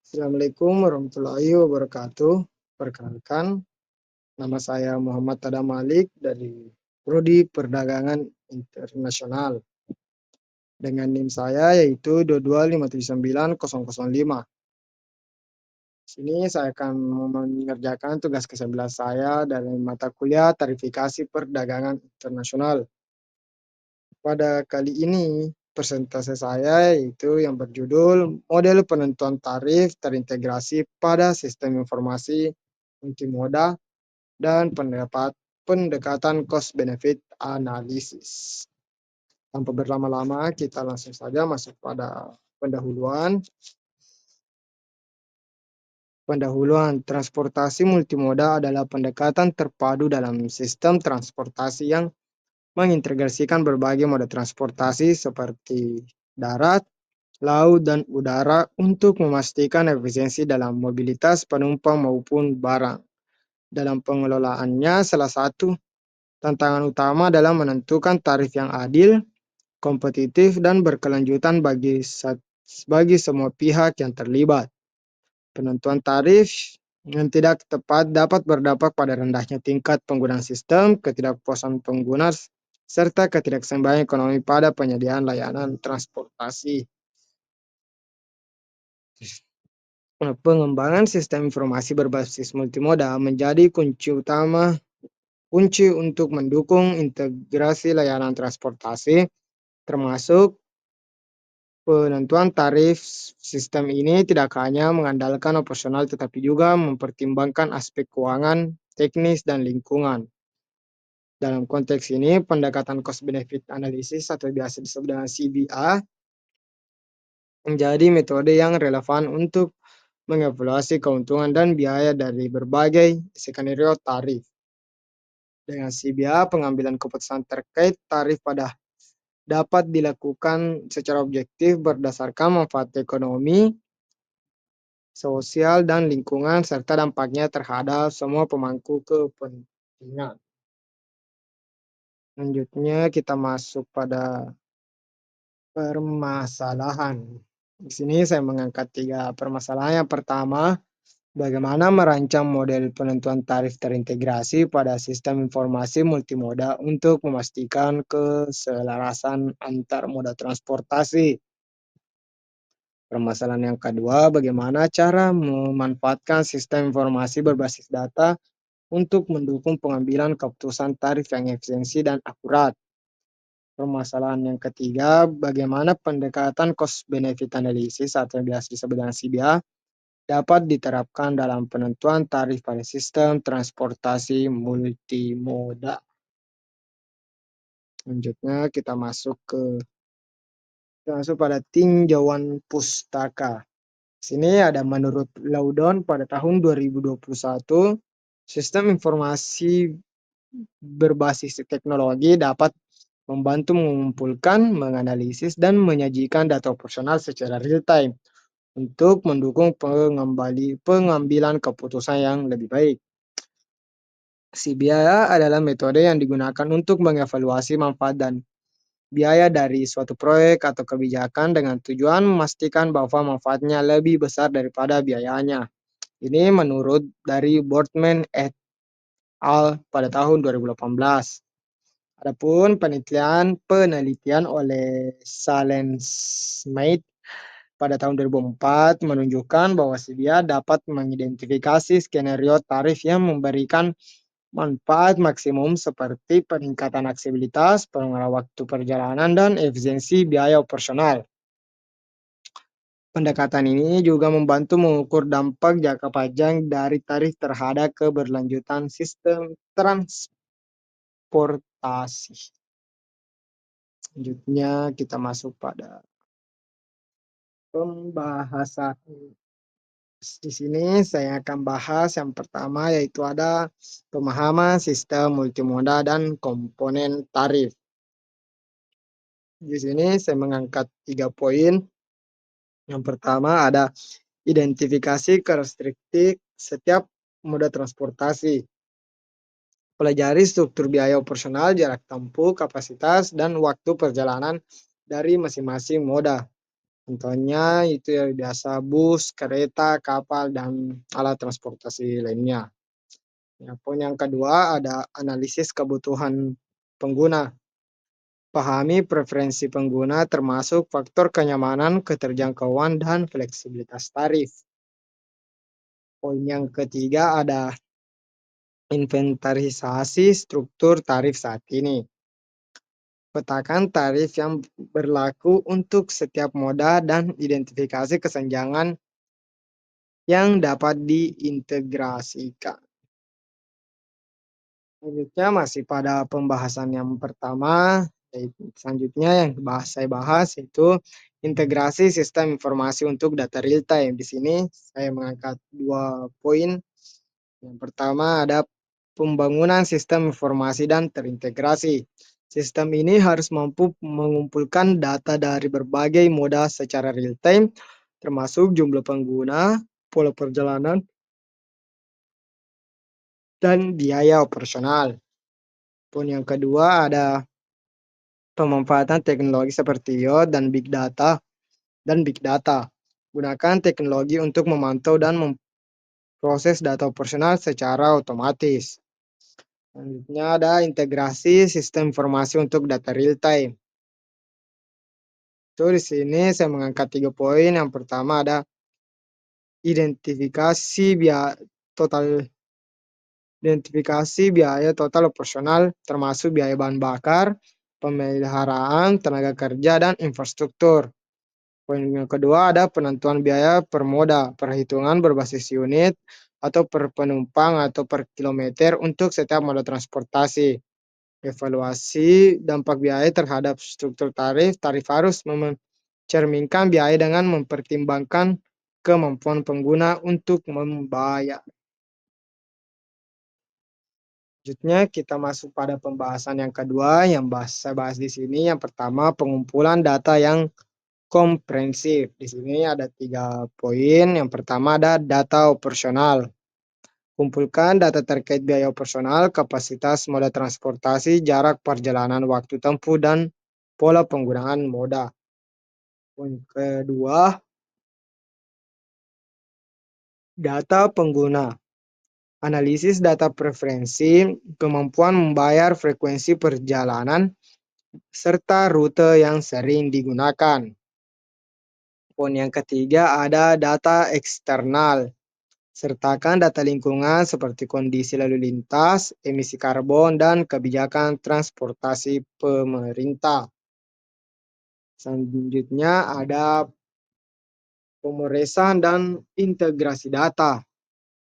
Assalamualaikum warahmatullahi wabarakatuh. Perkenalkan, nama saya Muhammad Tada Malik dari Prodi Perdagangan Internasional dengan NIM saya yaitu 225790005. Sini saya akan mengerjakan tugas ke-11 saya dari mata kuliah Tarifikasi Perdagangan Internasional. Pada kali ini, presentase saya yaitu yang berjudul Model Penentuan Tarif Terintegrasi pada Sistem Informasi Multimoda dan pendekatan cost benefit analysis. Tanpa berlama-lama, kita langsung saja masuk pada pendahuluan. Pendahuluan transportasi multimoda adalah pendekatan terpadu dalam sistem transportasi yang mengintegrasikan berbagai moda transportasi seperti darat, laut, dan udara untuk memastikan efisiensi dalam mobilitas penumpang maupun barang. Dalam pengelolaannya, salah satu tantangan utama adalah menentukan tarif yang adil, kompetitif, dan berkelanjutan bagi semua pihak yang terlibat. Penentuan tarif yang tidak tepat dapat berdampak pada rendahnya tingkat penggunaan sistem, ketidakpuasan pengguna, serta ketidakseimbangan ekonomi pada penyediaan layanan transportasi. Pengembangan sistem informasi berbasis multimoda menjadi kunci untuk mendukung integrasi layanan transportasi, termasuk penentuan tarif. Sistem ini tidak hanya mengandalkan operasional tetapi juga mempertimbangkan aspek keuangan, teknis, dan lingkungan. Dalam konteks ini, pendekatan cost benefit analysis atau biasa disebut dengan CBA menjadi metode yang relevan untuk mengevaluasi keuntungan dan biaya dari berbagai skenario tarif. Dengan CBA, pengambilan keputusan terkait tarif dapat dilakukan secara objektif berdasarkan manfaat ekonomi, sosial, dan lingkungan, serta dampaknya terhadap semua pemangku kepentingan. Selanjutnya kita masuk pada permasalahan. Di sini saya mengangkat 3 permasalahan. Yang pertama, bagaimana merancang model penentuan tarif terintegrasi pada sistem informasi multimoda untuk memastikan keselarasan antar moda transportasi. Permasalahan yang kedua, bagaimana cara memanfaatkan sistem informasi berbasis data untuk mendukung pengambilan keputusan tarif yang efisiensi dan akurat. Permasalahan yang ketiga, bagaimana pendekatan cost benefit analysis atau yang biasa disebut dengan CBA dapat diterapkan dalam penentuan tarif pada sistem transportasi multimoda. Selanjutnya kita masuk pada tinjauan pustaka. Sini ada menurut Laudon pada tahun 2021, sistem informasi berbasis teknologi dapat membantu mengumpulkan, menganalisis, dan menyajikan data operasional secara real time untuk mendukung pengambilan keputusan yang lebih baik. CBA adalah metode yang digunakan untuk mengevaluasi manfaat dan biaya dari suatu proyek atau kebijakan dengan tujuan memastikan bahwa manfaatnya lebih besar daripada biayanya. Ini menurut dari Boardman et al. Pada tahun 2018. Adapun penelitian oleh Salensmith pada tahun 2004 menunjukkan bahwa CBA dapat mengidentifikasi skenario tarif yang memberikan manfaat maksimum seperti peningkatan aksesibilitas, pengurangan waktu perjalanan, dan efisiensi biaya operasional. Pendekatan ini juga membantu mengukur dampak jangka panjang dari tarif terhadap keberlanjutan sistem transportasi. Selanjutnya kita masuk pada pembahasan. Di sini saya akan bahas yang pertama yaitu ada pemahaman sistem multimoda dan komponen tarif. Di sini saya mengangkat 3 poin. Yang pertama ada identifikasi karakteristik setiap moda transportasi. Pelajari struktur biaya operasional, jarak tempuh, kapasitas, dan waktu perjalanan dari masing-masing moda. Contohnya itu ya biasa bus, kereta, kapal, dan alat transportasi lainnya. Ya, poin yang kedua ada analisis kebutuhan pengguna. Pahami preferensi pengguna termasuk faktor kenyamanan, keterjangkauan, dan fleksibilitas tarif. Poin yang ketiga ada inventarisasi struktur tarif saat ini. Petakan tarif yang berlaku untuk setiap moda dan identifikasi kesenjangan yang dapat diintegrasikan. Selanjutnya masih pada pembahasan yang pertama, selanjutnya yang saya bahas itu integrasi sistem informasi untuk data real time. Di sini saya mengangkat dua poin. Yang pertama ada pembangunan sistem informasi dan terintegrasi. Sistem ini harus mampu mengumpulkan data dari berbagai moda secara real time, termasuk jumlah pengguna, pola perjalanan, dan biaya operasional. Pun yang kedua ada pemanfaatan teknologi seperti IoT dan big data. Gunakan teknologi untuk memantau dan memproses data operasional secara otomatis. Selanjutnya ada integrasi sistem informasi untuk data real time. Di sini saya mengangkat 3 poin. Yang pertama ada identifikasi biaya total biaya total operasional termasuk biaya bahan bakar, pemeliharaan, tenaga kerja, dan infrastruktur. Poin yang kedua ada penentuan biaya per moda, perhitungan berbasis unit atau per penumpang atau per kilometer untuk setiap moda transportasi. Evaluasi dampak biaya terhadap struktur tarif. Tarif harus mencerminkan biaya dengan mempertimbangkan kemampuan pengguna untuk membayar. Selanjutnya kita masuk pada pembahasan yang kedua yang saya bahas di sini. Yang pertama, pengumpulan data yang komprehensif. Di sini ada 3 poin. Yang pertama ada data operasional. Kumpulkan data terkait biaya operasional, kapasitas moda transportasi, jarak perjalanan, waktu tempuh, dan pola penggunaan moda. Poin kedua, data pengguna. Analisis data preferensi, kemampuan membayar, frekuensi perjalanan, serta rute yang sering digunakan. Poin yang ketiga ada data eksternal. Sertakan data lingkungan seperti kondisi lalu lintas, emisi karbon, dan kebijakan transportasi pemerintah. Selanjutnya ada pemrosesan dan integrasi data.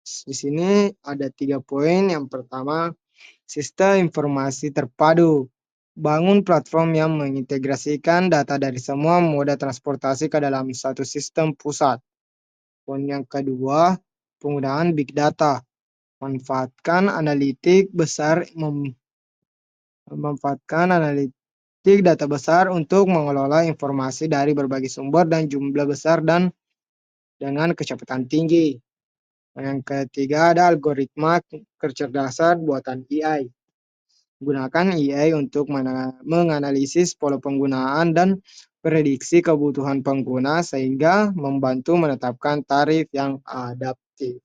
Di sini ada 3 poin. Yang pertama, sistem informasi terpadu. Bangun platform yang mengintegrasikan data dari semua moda transportasi ke dalam satu sistem pusat. Poin yang kedua, penggunaan big data. Manfaatkan analitik besar memanfaatkan analitik data besar untuk mengelola informasi dari berbagai sumber dan jumlah besar dan dengan kecepatan tinggi. Yang ketiga ada algoritma kecerdasan buatan AI. Gunakan AI untuk menganalisis pola penggunaan dan prediksi kebutuhan pengguna sehingga membantu menetapkan tarif yang adaptif.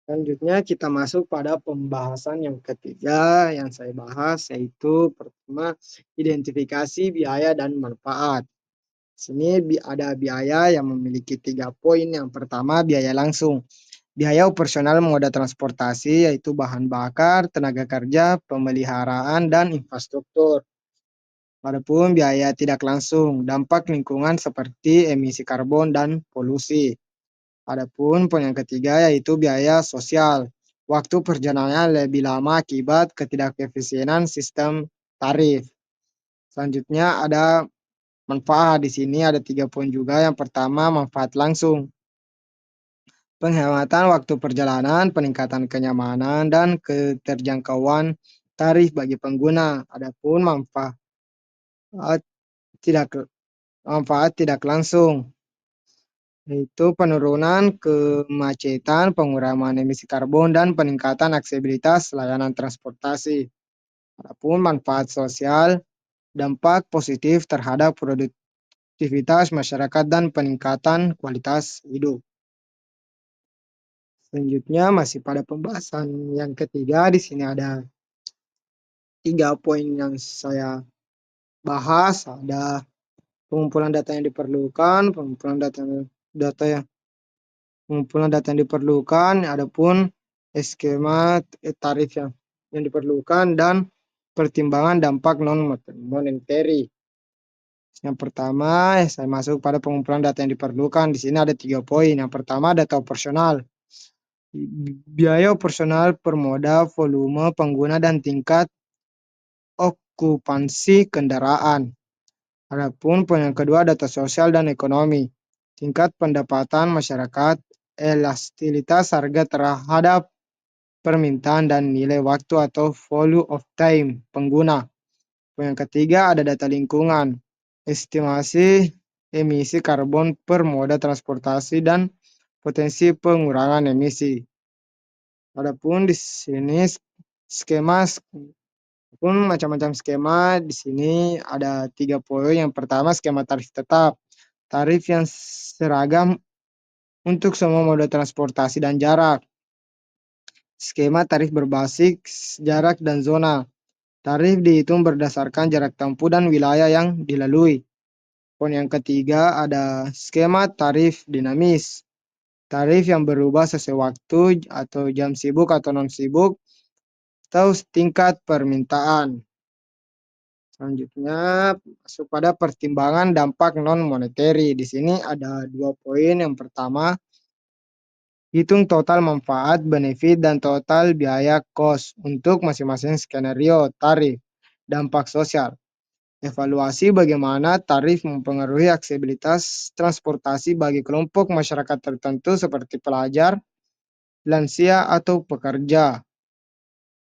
Selanjutnya kita masuk pada pembahasan yang ketiga yang saya bahas yaitu pertama identifikasi biaya dan manfaat. Sini ada biaya yang memiliki 3 poin. Yang pertama biaya langsung. Biaya operasional moda transportasi yaitu bahan bakar, tenaga kerja, pemeliharaan, dan infrastruktur. Adapun biaya tidak langsung, dampak lingkungan seperti emisi karbon dan polusi. Adapun poin yang ketiga yaitu biaya sosial. Waktu perjalanan lebih lama akibat ketidakefisienan sistem tarif. Selanjutnya ada manfaat. Di sini ada 3 poin juga. Yang pertama, manfaat langsung. Penghematan waktu perjalanan, peningkatan kenyamanan, dan keterjangkauan tarif bagi pengguna. Adapun tidak manfaat tidak langsung, yaitu penurunan kemacetan, pengurangan emisi karbon, dan peningkatan aksesibilitas layanan transportasi. Adapun manfaat sosial, dampak positif terhadap produktivitas masyarakat dan peningkatan kualitas hidup. Selanjutnya masih pada pembahasan yang ketiga, di sini ada 3 poin yang saya bahas. Ada pengumpulan data yang diperlukan, data yang data yang diperlukan, adapun skema tarif yang diperlukan, dan pertimbangan dampak non monetary. Yang pertama, saya masuk pada pengumpulan data yang diperlukan. Di sini ada 3 poin. Yang pertama, data operasional. Biaya operasional per moda, volume pengguna, dan tingkat okupansi kendaraan. Adapun poin yang kedua, data sosial dan ekonomi. Tingkat pendapatan masyarakat, elastisitas harga terhadap permintaan, dan nilai waktu atau value of time pengguna. Poin yang ketiga, ada data lingkungan. Estimasi emisi karbon per moda transportasi dan potensi pengurangan emisi. Adapun di sini skema pun macam-macam skema. Di sini ada 3 poin. Yang pertama, skema tarif tetap. Tarif yang seragam untuk semua moda transportasi dan jarak. Skema tarif berbasis jarak dan zona. Tarif dihitung berdasarkan jarak tempuh dan wilayah yang dilalui. Poin yang ketiga, ada skema tarif dinamis. Tarif yang berubah sesuai waktu atau jam sibuk atau non sibuk atau tingkat permintaan. Selanjutnya masuk pada pertimbangan dampak non monetary. Di sini ada 2 poin. Yang pertama, hitung total manfaat, benefit, dan total biaya cost untuk masing-masing skenario tarif. Dampak sosial. Evaluasi bagaimana tarif mempengaruhi aksesibilitas transportasi bagi kelompok masyarakat tertentu seperti pelajar, lansia, atau pekerja.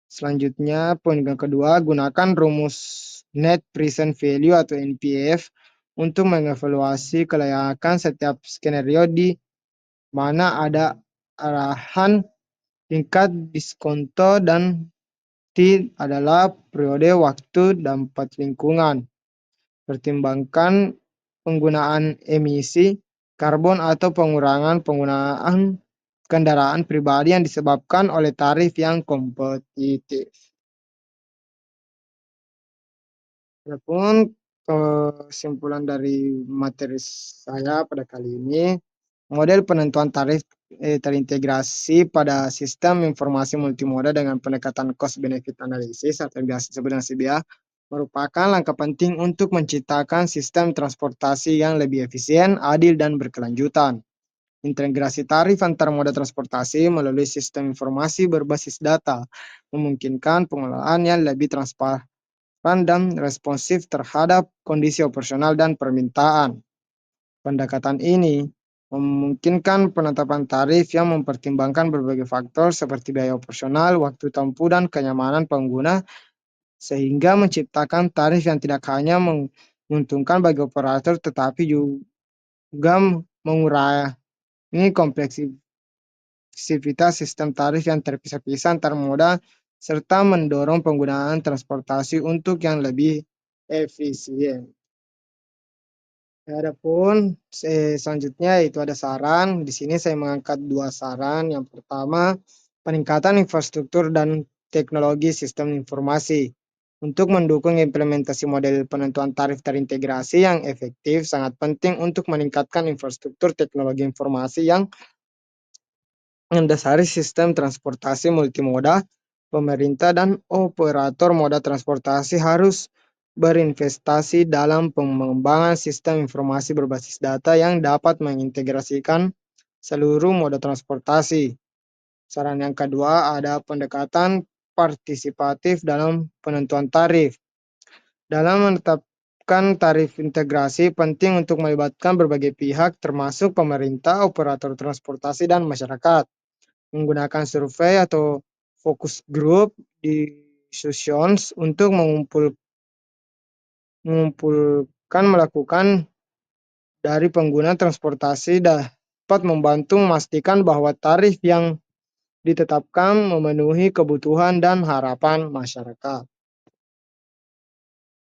Selanjutnya, poin yang kedua, gunakan rumus Net Present Value atau NPF untuk mengevaluasi kelayakan setiap skenario di mana ada arahan tingkat diskonto dan T adalah periode waktu dampak lingkungan. Pertimbangkan penggunaan emisi karbon atau pengurangan penggunaan kendaraan pribadi yang disebabkan oleh tarif yang kompetitif. Adapun kesimpulan dari materi saya pada kali ini, model penentuan tarif terintegrasi pada sistem informasi multimoda dengan pendekatan cost benefit analysis atau yang biasa disebut dengan CBA merupakan langkah penting untuk menciptakan sistem transportasi yang lebih efisien, adil, dan berkelanjutan. Integrasi tarif antar moda transportasi melalui sistem informasi berbasis data memungkinkan pengelolaan yang lebih transparan dan responsif terhadap kondisi operasional dan permintaan. Pendekatan ini memungkinkan penetapan tarif yang mempertimbangkan berbagai faktor seperti biaya operasional, waktu tempuh, dan kenyamanan pengguna, sehingga menciptakan tarif yang tidak hanya menguntungkan bagi operator tetapi juga mengurangi kompleksitas sistem tarif yang terpisah-pisah antar moda serta mendorong penggunaan transportasi untuk yang lebih efisien. Adapun selanjutnya itu ada saran. Di sini saya mengangkat 2 saran. Yang pertama, peningkatan infrastruktur dan teknologi sistem informasi. Untuk mendukung implementasi model penentuan tarif terintegrasi yang efektif, sangat penting untuk meningkatkan infrastruktur teknologi informasi yang mendasari sistem transportasi multimoda. Pemerintah dan operator moda transportasi harus berinvestasi dalam pengembangan sistem informasi berbasis data yang dapat mengintegrasikan seluruh moda transportasi. Saran yang kedua, ada pendekatan partisipatif dalam penentuan tarif. Dalam menetapkan tarif integrasi, penting untuk melibatkan berbagai pihak termasuk pemerintah, operator transportasi, dan masyarakat. Menggunakan survei atau focus group decisions untuk melakukan dari pengguna transportasi dapat membantu memastikan bahwa tarif yang ditetapkan memenuhi kebutuhan dan harapan masyarakat.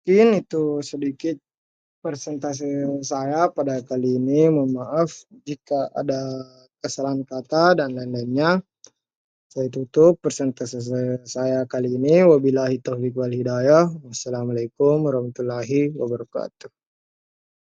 Mungkin itu sedikit persentase saya pada kali ini. Mohon maaf jika ada kesalahan kata dan lain-lainnya. Saya tutup persentase saya kali ini. Wabillahi taufiq wal hidayah. Wassalamualaikum warahmatullahi wabarakatuh.